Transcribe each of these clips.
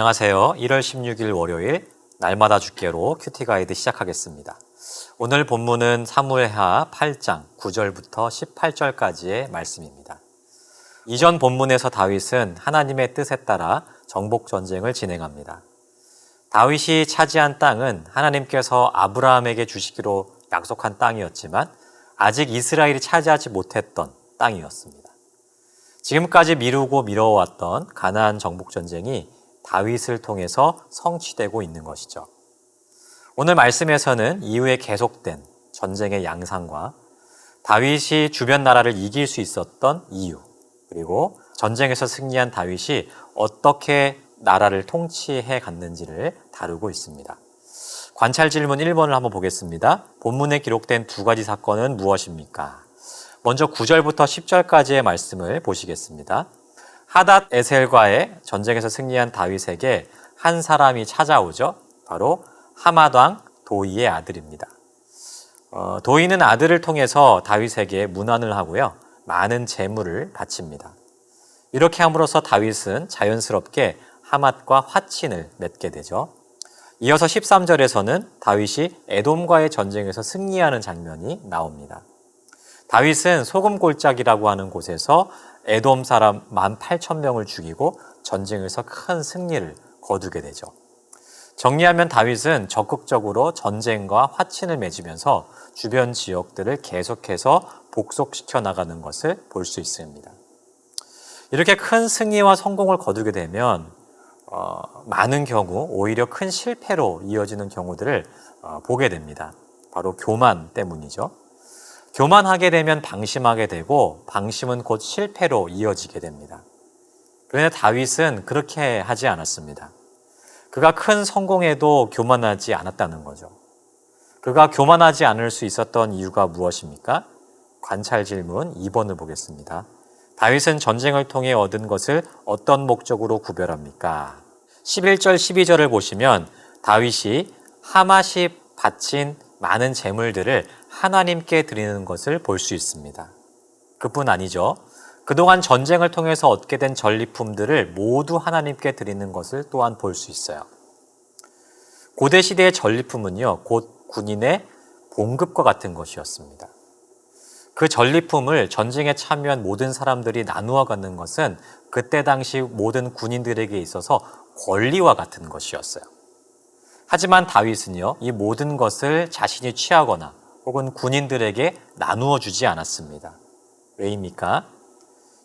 안녕하세요. 1월 16일 월요일 날마다 주께로 큐티 가이드 시작하겠습니다. 오늘 본문은 사무엘하 8장 9절부터 18절까지의 말씀입니다. 이전 본문에서 다윗은 하나님의 뜻에 따라 정복 전쟁을 진행합니다. 다윗이 차지한 땅은 하나님께서 아브라함에게 주시기로 약속한 땅이었지만 아직 이스라엘이 차지하지 못했던 땅이었습니다. 지금까지 미루고 미뤄왔던 가나안 정복 전쟁이 다윗을 통해서 성취되고 있는 것이죠. 오늘 말씀에서는 이후에 계속된 전쟁의 양상과 다윗이 주변 나라를 이길 수 있었던 이유, 그리고 전쟁에서 승리한 다윗이 어떻게 나라를 통치해 갔는지를 다루고 있습니다. 관찰 질문 1번을 한번 보겠습니다. 본문에 기록된 두 가지 사건은 무엇입니까? 먼저 9절부터 10절까지의 말씀을 보시겠습니다. 하닷 에셀과의 전쟁에서 승리한 다윗에게 한 사람이 찾아오죠. 바로 하맛 왕 도이의 아들입니다. 도이는 아들을 통해서 다윗에게 문안을 하고요. 많은 재물을 바칩니다. 이렇게 함으로써 다윗은 자연스럽게 하맛과 화친을 맺게 되죠. 이어서 13절에서는 다윗이 에돔과의 전쟁에서 승리하는 장면이 나옵니다. 다윗은 소금골짜기라고 하는 곳에서 에돔 사람 18,000명을 죽이고 전쟁에서 큰 승리를 거두게 되죠. 정리하면 다윗은 적극적으로 전쟁과 화친을 맺으면서 주변 지역들을 계속해서 복속시켜 나가는 것을 볼 수 있습니다. 이렇게 큰 승리와 성공을 거두게 되면 많은 경우 오히려 큰 실패로 이어지는 경우들을 보게 됩니다. 바로 교만 때문이죠. 교만하게 되면 방심하게 되고 방심은 곧 실패로 이어지게 됩니다. 그런데 다윗은 그렇게 하지 않았습니다. 그가 큰 성공에도 교만하지 않았다는 거죠. 그가 교만하지 않을 수 있었던 이유가 무엇입니까? 관찰 질문 2번을 보겠습니다. 다윗은 전쟁을 통해 얻은 것을 어떤 목적으로 구별합니까? 11절, 12절을 보시면 다윗이 하맛이 바친 많은 재물들을 하나님께 드리는 것을 볼 수 있습니다. 그뿐 아니죠. 그동안 전쟁을 통해서 얻게 된 전리품들을 모두 하나님께 드리는 것을 또한 볼 수 있어요. 고대 시대의 전리품은요, 곧 군인의 봉급과 같은 것이었습니다. 그 전리품을 전쟁에 참여한 모든 사람들이 나누어 갖는 것은 그때 당시 모든 군인들에게 있어서 권리와 같은 것이었어요. 하지만 다윗은요, 이 모든 것을 자신이 취하거나 혹은 군인들에게 나누어 주지 않았습니다. 왜입니까?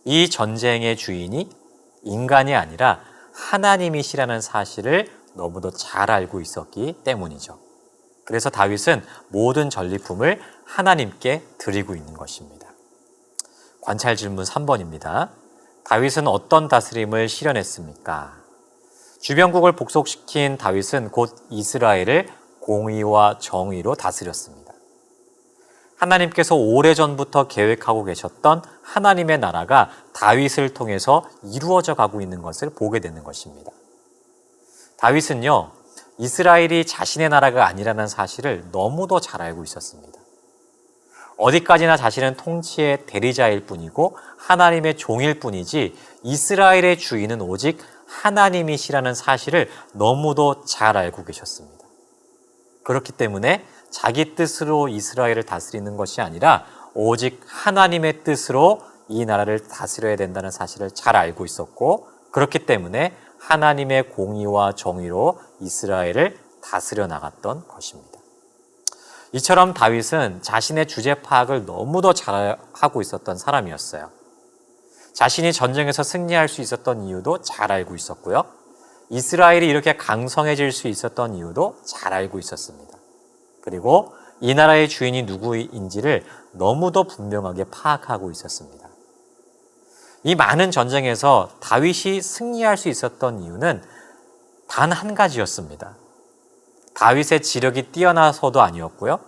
이 전쟁의 주인이 인간이 아니라 하나님이시라는 사실을 너무도 잘 알고 있었기 때문이죠. 그래서 다윗은 모든 전리품을 하나님께 드리고 있는 것입니다. 관찰 질문 3번입니다. 다윗은 어떤 다스림을 실현했습니까? 주변국을 복속시킨 다윗은 곧 이스라엘을 공의와 정의로 다스렸습니다. 하나님께서 오래전부터 계획하고 계셨던 하나님의 나라가 다윗을 통해서 이루어져 가고 있는 것을 보게 되는 것입니다. 다윗은요, 이스라엘이 자신의 나라가 아니라는 사실을 너무도 잘 알고 있었습니다. 어디까지나 자신은 통치의 대리자일 뿐이고 하나님의 종일 뿐이지 이스라엘의 주인은 오직 하나님이시라는 사실을 너무도 잘 알고 계셨습니다. 그렇기 때문에 자기 뜻으로 이스라엘을 다스리는 것이 아니라 오직 하나님의 뜻으로 이 나라를 다스려야 된다는 사실을 잘 알고 있었고, 그렇기 때문에 하나님의 공의와 정의로 이스라엘을 다스려 나갔던 것입니다. 이처럼 다윗은 자신의 주제 파악을 너무도 잘 하고 있었던 사람이었어요. 자신이 전쟁에서 승리할 수 있었던 이유도 잘 알고 있었고요. 이스라엘이 이렇게 강성해질 수 있었던 이유도 잘 알고 있었습니다. 그리고 이 나라의 주인이 누구인지를 너무도 분명하게 파악하고 있었습니다. 이 많은 전쟁에서 다윗이 승리할 수 있었던 이유는 단 한 가지였습니다. 다윗의 지력이 뛰어나서도 아니었고요.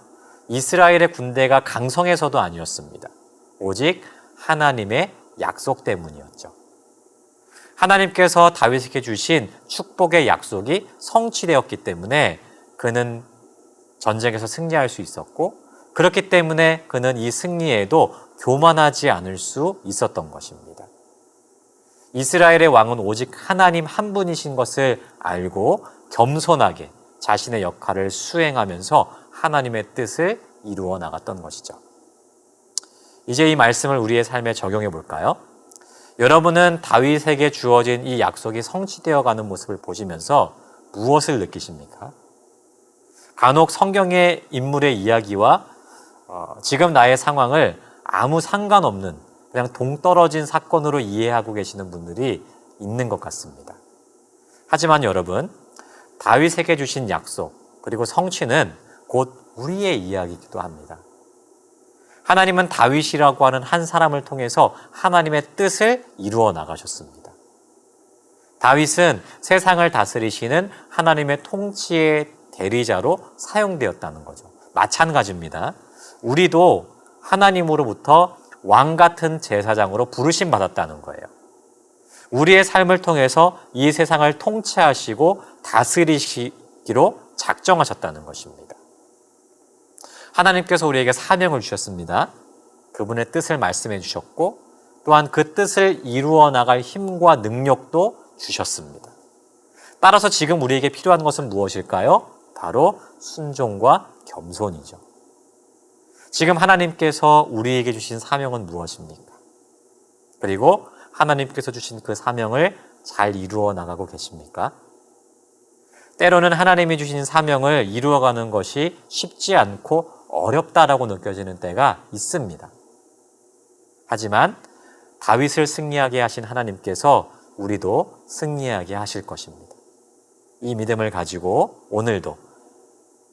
이스라엘의 군대가 강성해서도 아니었습니다. 오직 하나님의 약속 때문이었죠. 하나님께서 다윗에게 주신 축복의 약속이 성취되었기 때문에 그는 전쟁에서 승리할 수 있었고, 그렇기 때문에 그는 이 승리에도 교만하지 않을 수 있었던 것입니다. 이스라엘의 왕은 오직 하나님 한 분이신 것을 알고 겸손하게 자신의 역할을 수행하면서 하나님의 뜻을 이루어 나갔던 것이죠. 이제 이 말씀을 우리의 삶에 적용해 볼까요? 여러분은 다윗에게 주어진 이 약속이 성취되어 가는 모습을 보시면서 무엇을 느끼십니까? 간혹 성경의 인물의 이야기와 지금 나의 상황을 아무 상관없는 그냥 동떨어진 사건으로 이해하고 계시는 분들이 있는 것 같습니다. 하지만 여러분, 다윗에게 주신 약속 그리고 성취는 곧 우리의 이야기이기도 합니다. 하나님은 다윗이라고 하는 한 사람을 통해서 하나님의 뜻을 이루어 나가셨습니다. 다윗은 세상을 다스리시는 하나님의 통치의 대리자로 사용되었다는 거죠. 마찬가지입니다. 우리도 하나님으로부터 왕 같은 제사장으로 부르심 받았다는 거예요. 우리의 삶을 통해서 이 세상을 통치하시고 다스리시기로 작정하셨다는 것입니다. 하나님께서 우리에게 사명을 주셨습니다. 그분의 뜻을 말씀해 주셨고 또한 그 뜻을 이루어 나갈 힘과 능력도 주셨습니다. 따라서 지금 우리에게 필요한 것은 무엇일까요? 바로 순종과 겸손이죠. 지금 하나님께서 우리에게 주신 사명은 무엇입니까? 그리고 하나님께서 주신 그 사명을 잘 이루어 나가고 계십니까? 때로는 하나님이 주신 사명을 이루어가는 것이 쉽지 않고 어렵다라고 느껴지는 때가 있습니다. 하지만 다윗을 승리하게 하신 하나님께서 우리도 승리하게 하실 것입니다. 이 믿음을 가지고 오늘도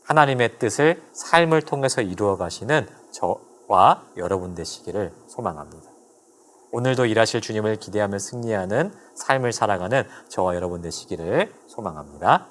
하나님의 뜻을 삶을 통해서 이루어 가시는 저와 여러분 되시기를 소망합니다. 오늘도 일하실 주님을 기대하며 승리하는 삶을 살아가는 저와 여러분 되시기를 소망합니다.